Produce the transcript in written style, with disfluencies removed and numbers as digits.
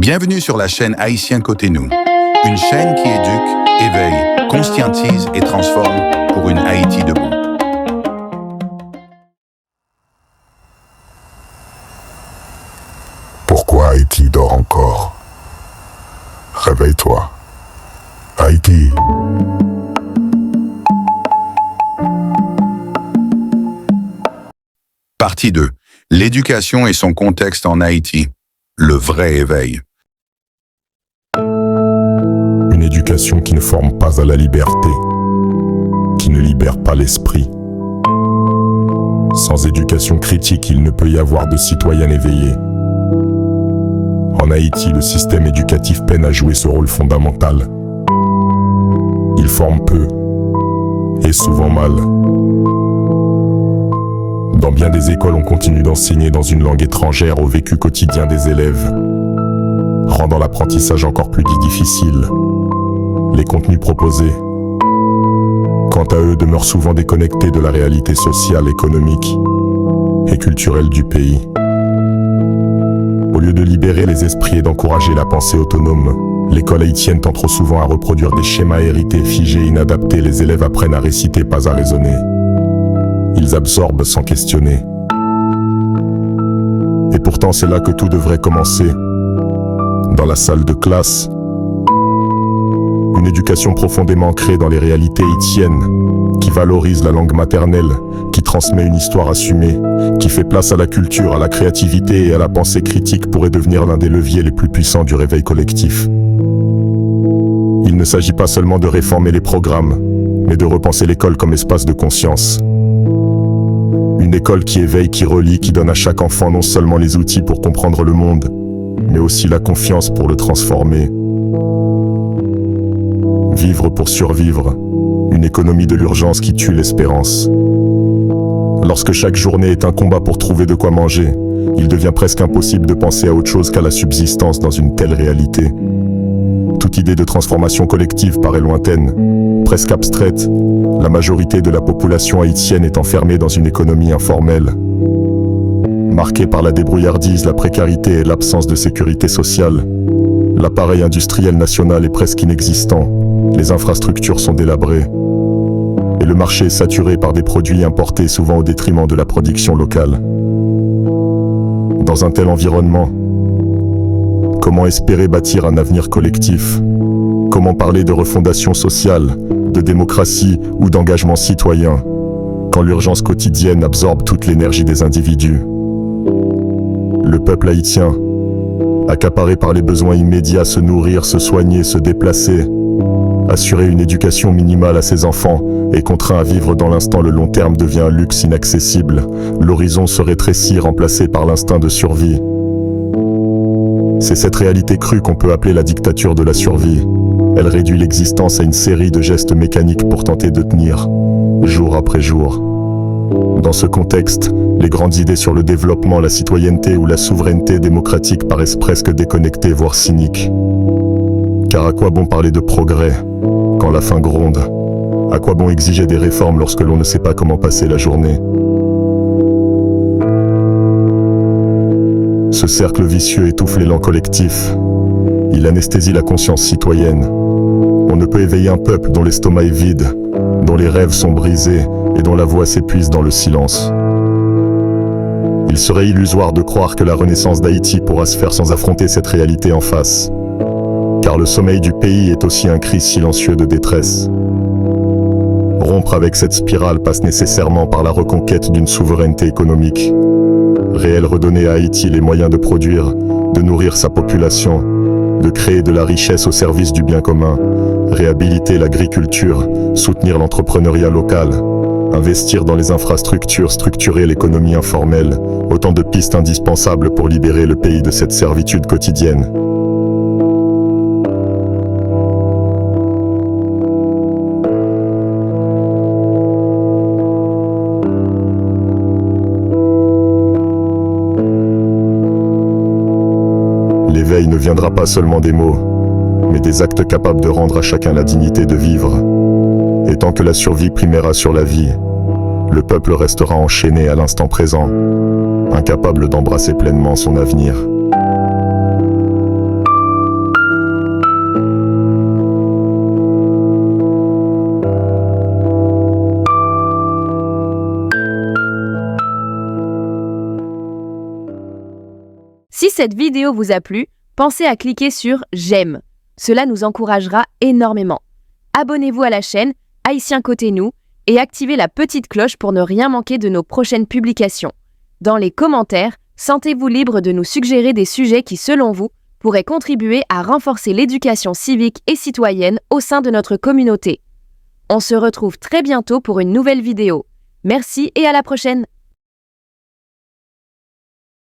Bienvenue sur la chaîne Haïtien Côté Nous, une chaîne qui éduque, éveille, conscientise et transforme pour une Haïti debout. Pourquoi Haïti dort encore? Réveille-toi. Haïti. Partie 2. L'éducation et son contexte en Haïti. Le vrai éveil. Une éducation qui ne forme pas à la liberté, qui ne libère pas l'esprit. Sans éducation critique, il ne peut y avoir de citoyens éveillés. En Haïti, le système éducatif peine à jouer ce rôle fondamental. Il forme peu, et souvent mal. Dans bien des écoles, on continue d'enseigner dans une langue étrangère au vécu quotidien des élèves, rendant l'apprentissage encore plus difficile. Les contenus proposés, quant à eux, demeurent souvent déconnectés de la réalité sociale, économique et culturelle du pays. Au lieu de libérer les esprits et d'encourager la pensée autonome, l'école haïtienne tend trop souvent à reproduire des schémas hérités, figés, inadaptés. Les élèves apprennent à réciter, pas à raisonner. Ils absorbent sans questionner. Et pourtant, c'est là que tout devrait commencer. Dans la salle de classe. Une éducation profondément ancrée dans les réalités haïtiennes, qui valorise la langue maternelle, qui transmet une histoire assumée, qui fait place à la culture, à la créativité et à la pensée critique pourrait devenir l'un des leviers les plus puissants du réveil collectif. Il ne s'agit pas seulement de réformer les programmes, mais de repenser l'école comme espace de conscience. Une école qui éveille, qui relie, qui donne à chaque enfant non seulement les outils pour comprendre le monde, mais aussi la confiance pour le transformer. Vivre pour survivre, une économie de l'urgence qui tue l'espérance. Lorsque chaque journée est un combat pour trouver de quoi manger, il devient presque impossible de penser à autre chose qu'à la subsistance dans une telle réalité. Toute idée de transformation collective paraît lointaine, presque abstraite. La majorité de la population haïtienne est enfermée dans une économie informelle, marquée par la débrouillardise, la précarité et l'absence de sécurité sociale. L'appareil industriel national est presque inexistant, les infrastructures sont délabrées, et le marché est saturé par des produits importés souvent au détriment de la production locale. Dans un tel environnement, comment espérer bâtir un avenir collectif? Comment parler de refondation sociale, de démocratie ou d'engagement citoyen, quand l'urgence quotidienne absorbe toute l'énergie des individus? Le peuple haïtien, accaparé par les besoins immédiats, se nourrir, se soigner, se déplacer, assurer une éducation minimale à ses enfants, est contraint à vivre dans l'instant. Le long terme devient un luxe inaccessible. L'horizon se rétrécit, remplacé par l'instinct de survie. C'est cette réalité crue qu'on peut appeler la dictature de la survie. Elle réduit l'existence à une série de gestes mécaniques pour tenter de tenir, jour après jour. Dans ce contexte, les grandes idées sur le développement, la citoyenneté ou la souveraineté démocratique paraissent presque déconnectées, voire cyniques. Car à quoi bon parler de progrès quand la faim gronde? À quoi bon exiger des réformes lorsque l'on ne sait pas comment passer la journée? Ce cercle vicieux étouffe l'élan collectif. Il anesthésie la conscience citoyenne. On ne peut éveiller un peuple dont l'estomac est vide, dont les rêves sont brisés et dont la voix s'épuise dans le silence. Il serait illusoire de croire que la renaissance d'Haïti pourra se faire sans affronter cette réalité en face. Car le sommeil du pays est aussi un cri silencieux de détresse. Rompre avec cette spirale passe nécessairement par la reconquête d'une souveraineté économique réelle, redonner à Haïti les moyens de produire, de nourrir sa population, de créer de la richesse au service du bien commun, réhabiliter l'agriculture, soutenir l'entrepreneuriat local, investir dans les infrastructures, structurer l'économie informelle, autant de pistes indispensables pour libérer le pays de cette servitude quotidienne. L'éveil ne viendra pas seulement des mots, mais des actes capables de rendre à chacun la dignité de vivre. Et tant que la survie primera sur la vie, le peuple restera enchaîné à l'instant présent, incapable d'embrasser pleinement son avenir. Si cette vidéo vous a plu, pensez à cliquer sur « J'aime ». Cela nous encouragera énormément. Abonnez-vous à la chaîne Haïtiens Côté Nous et activez la petite cloche pour ne rien manquer de nos prochaines publications. Dans les commentaires, sentez-vous libre de nous suggérer des sujets qui, selon vous, pourraient contribuer à renforcer l'éducation civique et citoyenne au sein de notre communauté. On se retrouve très bientôt pour une nouvelle vidéo. Merci et à la prochaine!